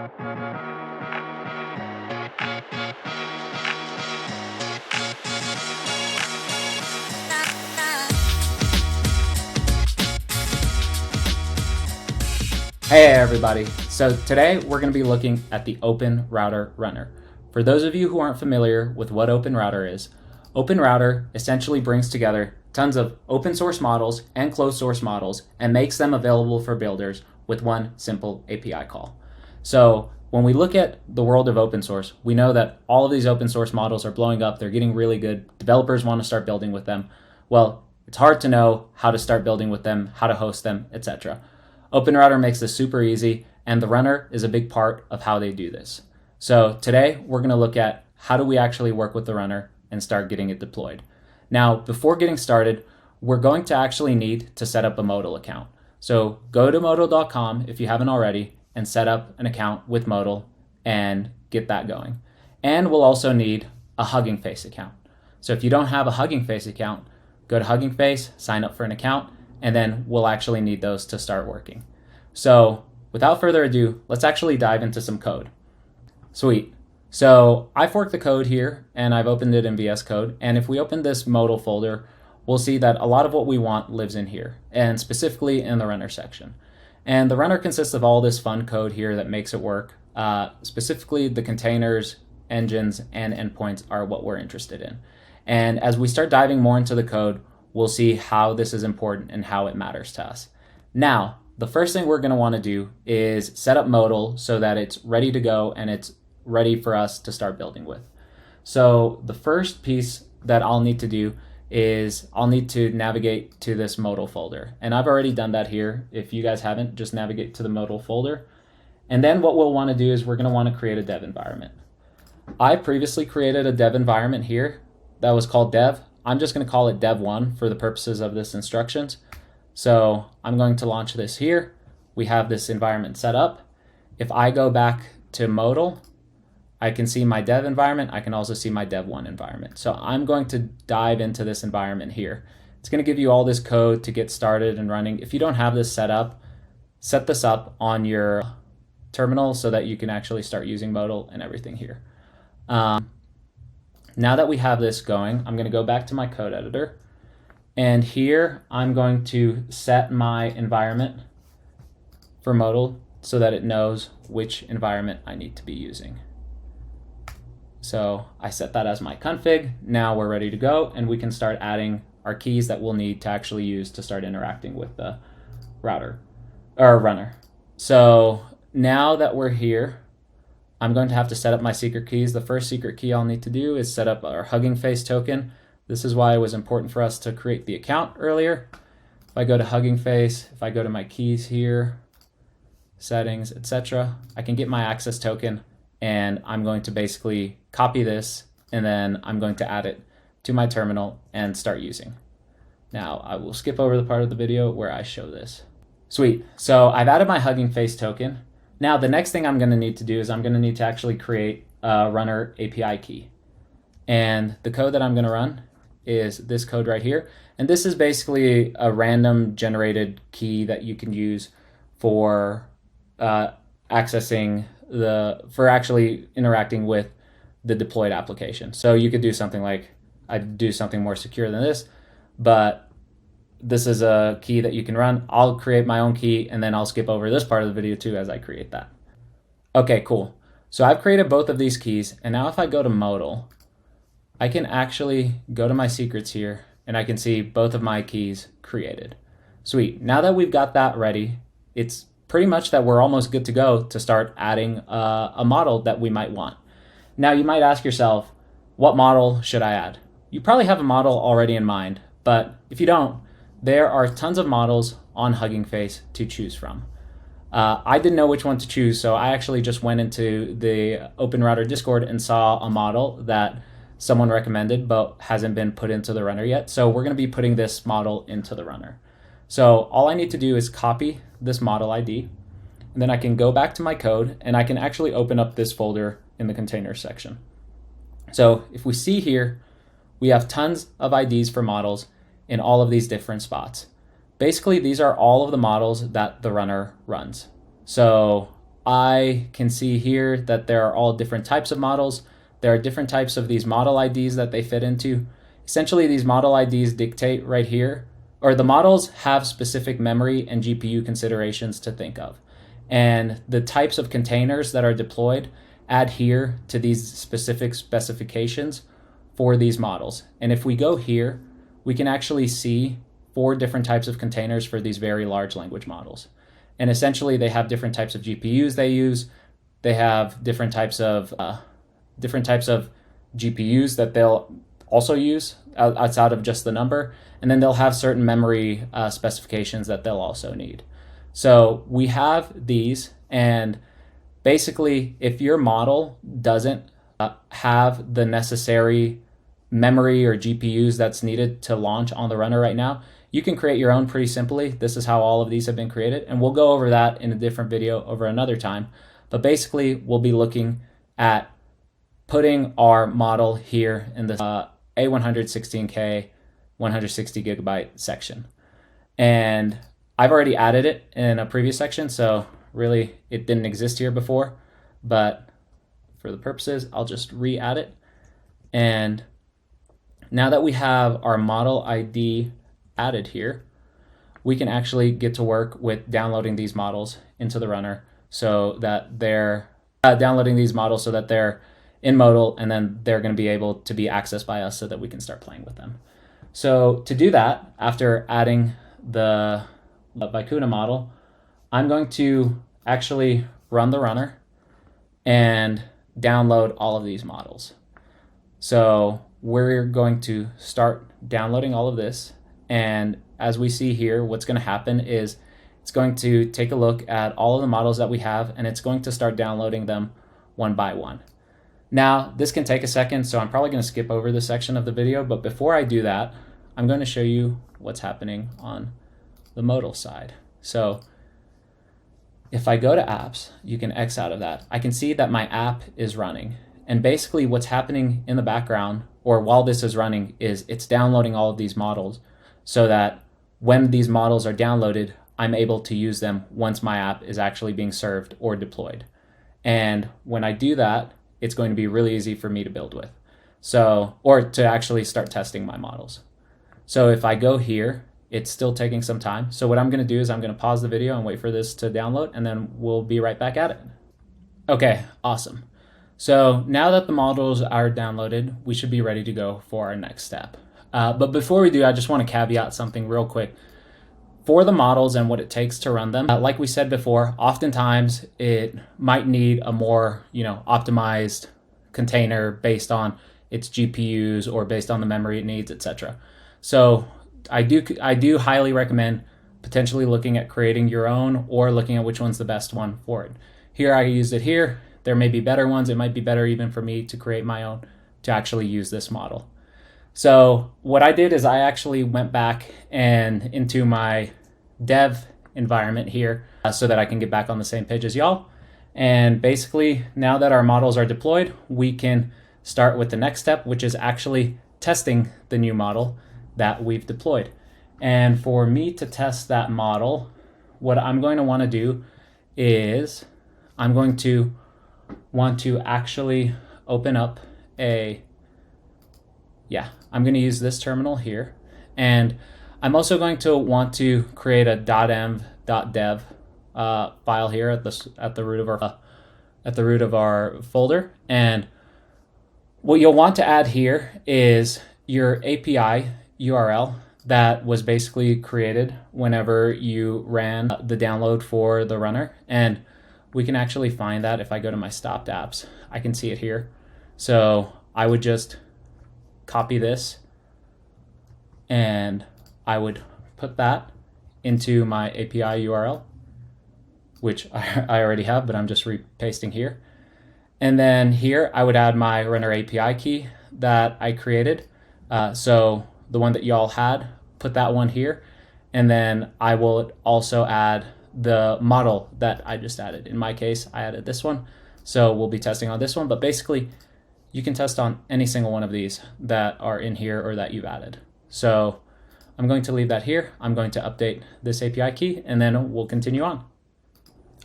Hey everybody, so today we're going to be looking at the OpenRouter Runner. For those of you who aren't familiar with what OpenRouter is, OpenRouter essentially brings together tons of open source models and closed source models and makes them available for builders with one simple API call. So when we look at the world of open source, we know that all of these open source models are blowing up, they're getting really good, developers want to start building with them. Well, it's hard to know how to start building with them, how to host them, etc. OpenRouter makes this super easy, and the runner is a big part of how they do this. So today we're going to look at how do we actually work with the runner and start getting it deployed. Now, before getting started, we're going to actually need to set up a Modal account. So go to modal.com if you haven't already and set up an account with Modal and get that going. And we'll also need a Hugging Face account. So if you don't have a Hugging Face account, go to Hugging Face, sign up for an account, and then we'll actually need those to start working. So without further ado, let's actually dive into some code. Sweet. So I forked the code here and I've opened it in VS Code. And if we open this Modal folder, we'll see that a lot of what we want lives in here, and specifically in the runner section. And the runner consists of all this fun code here that makes it work. Specifically, the containers, engines, and endpoints are what we're interested in. And as we start diving more into the code, we'll see how this is important and how it matters to us. Now, the first thing we're going to want to do is set up Modal so that it's ready to go and it's ready for us to start building with. So the first piece that I'll need to do is I'll need to navigate to this Modal folder. And I've already done that here. If you guys haven't, just navigate to the Modal folder. And then what we'll want to do is we're going to want to create a dev environment. I previously created a dev environment here that was called dev. I'm just going to call it dev1 for the purposes of this instructions. So I'm going to launch this here. We have this environment set up. If I go back to Modal, I can see my dev environment. I can also see my dev1 environment. So I'm going to dive into this environment here. It's going to give you all this code to get started and running. If you don't have this set up, set this up on your terminal so that you can actually start using Modal and everything here. Now that we have this going, I'm going to go back to my code editor. And here I'm going to set my environment for Modal so that it knows which environment I need to be using. So I set that as my config. Now we're ready to go and we can start adding our keys that we'll need to actually use to start interacting with the router or runner. So now that we're here, I'm going to have to set up my secret keys. The first secret key I'll need to do is set up our Hugging Face token. This is why it was important for us to create the account earlier. If I go to Hugging Face, if I go to my keys here, settings, etc., I can get my access token, and I'm going to basically copy this, and then I'm going to add it to my terminal and start using. Now I will skip over the part of the video where I show this. Sweet. So I've added my Hugging Face token. Now, the next thing I'm going to need to do is I'm going to need to actually create a runner API key. And the code that I'm going to run is this code right here. And this is basically a random generated key that you can use for accessing for actually interacting with the deployed application. So you could do something like, I'd do something more secure than this, but this is a key that you can run. I'll create my own key and then I'll skip over this part of the video too as I create that. Okay, cool. So I've created both of these keys, and now if I go to Modal, I can actually go to my secrets here and I can see both of my keys created. Sweet. Now that we've got that ready, it's pretty much that we're almost good to go to start adding a model that we might want. Now you might ask yourself, what model should I add? You probably have a model already in mind, but if you don't, there are tons of models on Hugging Face to choose from. I didn't know which one to choose, so I actually just went into the OpenRouter Discord and saw a model that someone recommended but hasn't been put into the runner yet. So we're going to be putting this model into the runner. So all I need to do is copy this model ID, and then I can go back to my code and I can actually open up this folder in the containers section. So if we see here, we have tons of IDs for models in all of these different spots. Basically, these are all of the models that the runner runs. So I can see here that there are all different types of models. There are different types of these model IDs that they fit into. Essentially, these model IDs dictate right here, or the models have specific memory and GPU considerations to think of. And the types of containers that are deployed adhere to these specific specifications for these models. And if we go here, we can actually see 4 different types of containers for these very large language models. And essentially, they have different types of GPUs they use. They have different types of GPUs that they'll also use outside of just the number. And then they'll have certain memory specifications that they'll also need. So we have these, and basically, if your model doesn't have the necessary memory or GPUs that's needed to launch on the runner right now, you can create your own pretty simply. This is how all of these have been created, and we'll go over that in a different video over another time. But basically, we'll be looking at putting our model here in the A116K 160 gigabyte section. And I've already added it in a previous section, so really it didn't exist here before, but for the purposes, I'll just re-add it. And now that we have our model ID added here, we can actually get to work with downloading these models into the runner so that they're downloading these models so that they're in Modal, and then they're going to be able to be accessed by us so that we can start playing with them. So to do that, after adding the Vicuna model, I'm going to actually run the runner and download all of these models. So we're going to start downloading all of this. And as we see here, what's going to happen is it's going to take a look at all of the models that we have, and it's going to start downloading them one by one. Now, this can take a second, so I'm probably going to skip over this section of the video. But before I do that, I'm going to show you what's happening on the modal side. So if I go to apps, you can X out of that. I can see that my app is running. And basically what's happening in the background, or while this is running, is it's downloading all of these models so that when these models are downloaded, I'm able to use them once my app is actually being served or deployed. And when I do that, it's going to be really easy for me to build with. So, or to actually start testing my models. So if I go here, it's still taking some time. So what I'm going to do is I'm going to pause the video and wait for this to download, and then we'll be right back at it. Okay, awesome. So now that the models are downloaded, we should be ready to go for our next step. But before we do, I just want to caveat something real quick. For the models and what it takes to run them, like we said before, oftentimes it might need a more, optimized container based on its GPUs or based on the memory it needs, etc. So I do highly recommend potentially looking at creating your own or looking at which one's the best one for it. Here I used it here. There may be better ones. It might be better even for me to create my own to actually use this model. So what I did is I actually went back and into my dev environment here so that I can get back on the same page as y'all. And basically, now that our models are deployed, we can start with the next step, which is actually testing the new model that we've deployed. And for me to test that model, what I'm going to want to do is I'm going to want to actually open up I'm going to use this terminal here, and I'm also going to want to create a .env.dev file here at the root of our folder. And what you'll want to add here is your API URL that was basically created whenever you ran the download for the runner. And we can actually find that if I go to my stopped apps. I can see it here. So I would just copy this and I would put that into my API URL, which I already have, but I'm just repasting here. And then here I would add my runner API key that I created. So the one that y'all had, put that one here. And then I will also add the model that I just added. In my case, I added this one. So we'll be testing on this one, but basically you can test on any single one of these that are in here or that you've added. So I'm going to leave that here. I'm going to update this API key and then we'll continue on.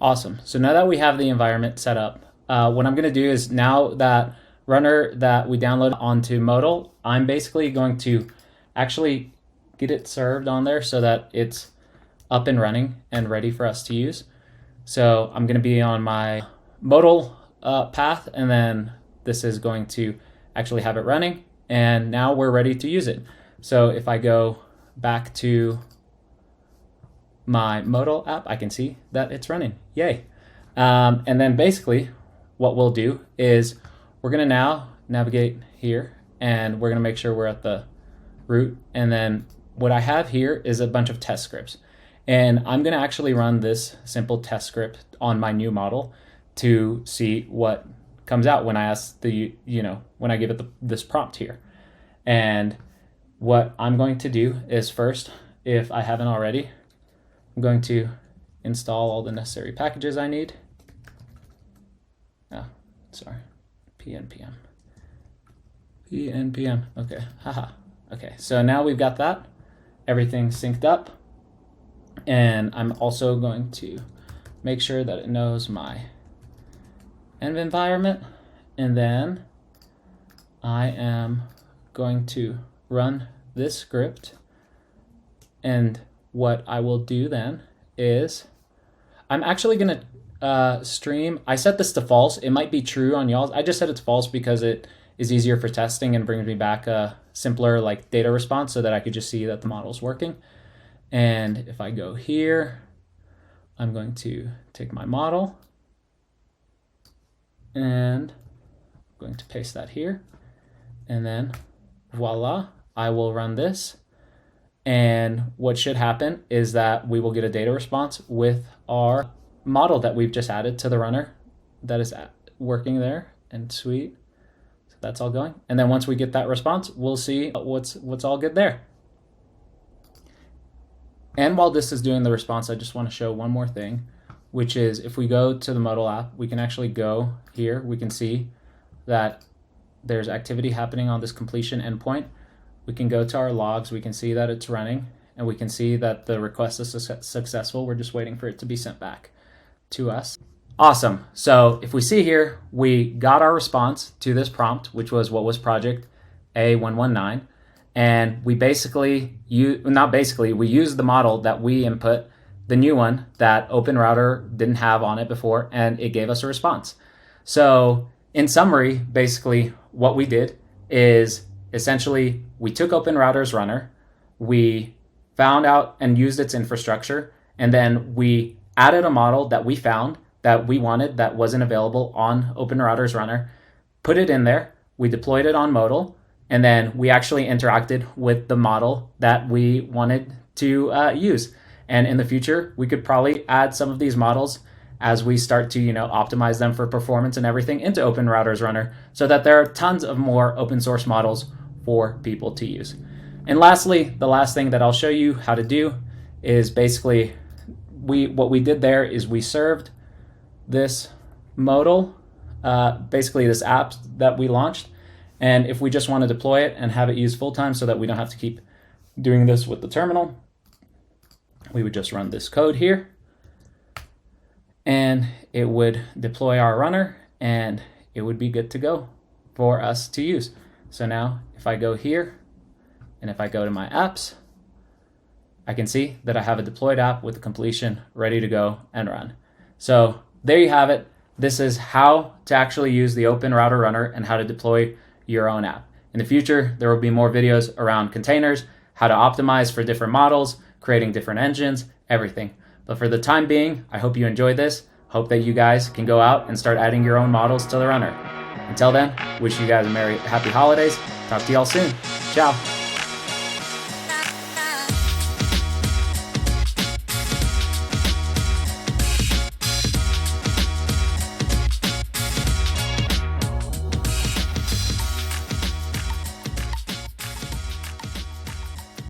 Awesome. So now that we have the environment set up, what I'm going to do is, now that runner that we downloaded onto Modal, I'm basically going to actually get it served on there so that it's up and running and ready for us to use. So I'm going to be on my Modal path, and then this is going to actually have it running, and now we're ready to use it. So if I go back to my Modal app, I can see that it's running. Yay. And then basically what we'll do is we're going to now navigate here, and we're going to make sure we're at the root. And then what I have here is a bunch of test scripts, and I'm going to actually run this simple test script on my new model to see what comes out when I ask when I give it this prompt here. And what I'm going to do is, first, if I haven't already, I'm going to install all the necessary packages I need. Oh, sorry, pnpm. Okay, haha. Okay, so now we've got that. Everything's synced up. And I'm also going to make sure that it knows my env environment. And then I am going to run this script. And what I will do then is I'm actually going to stream. I set this to false. It might be true on y'all's. I just set it to false because it is easier for testing and brings me back a simpler like data response so that I could just see that the model's working. And if I go here, I'm going to take my model and I'm going to paste that here. And then voila, I will run this. And what should happen is that we will get a data response with our model that we've just added to the runner that is working there. And sweet. So that's all going. And then once we get that response, we'll see what's all good there. And while this is doing the response, I just want to show one more thing, which is if we go to the Modal app, we can actually go here. We can see that there's activity happening on this completion endpoint. We can go to our logs. We can see that it's running, and we can see that the request is successful. We're just waiting for it to be sent back to us. Awesome. So if we see here, we got our response to this prompt, which was what was project A119. And we basically, we used the model that we input, the new one that OpenRouter didn't have on it before, and it gave us a response. So in summary, basically what we did is essentially we took OpenRouter's runner, we found out and used its infrastructure, and then we added a model that we found that we wanted that wasn't available on OpenRouter's runner, put it in there, we deployed it on Modal, and then we actually interacted with the model that we wanted to use. And in the future, we could probably add some of these models as we start to optimize them for performance and everything into OpenRouter's runner, so that there are tons of more open source models for people to use. And lastly, the last thing that I'll show you how to do is basically what we did there is we served this Modal, basically this app that we launched. And if we just want to deploy it and have it used full time so that we don't have to keep doing this with the terminal, we would just run this code here, and it would deploy our runner, and it would be good to go for us to use. So now if I go here and if I go to my apps, I can see that I have a deployed app with the completion ready to go and run. So there you have it. This is how to actually use the OpenRouter Runner and how to deploy your own app. In the future, there will be more videos around containers, how to optimize for different models, creating different engines, everything. But for the time being, I hope you enjoyed this. Hope that you guys can go out and start adding your own models to the runner. Until then, wish you guys a happy holidays. Talk to y'all soon. Ciao.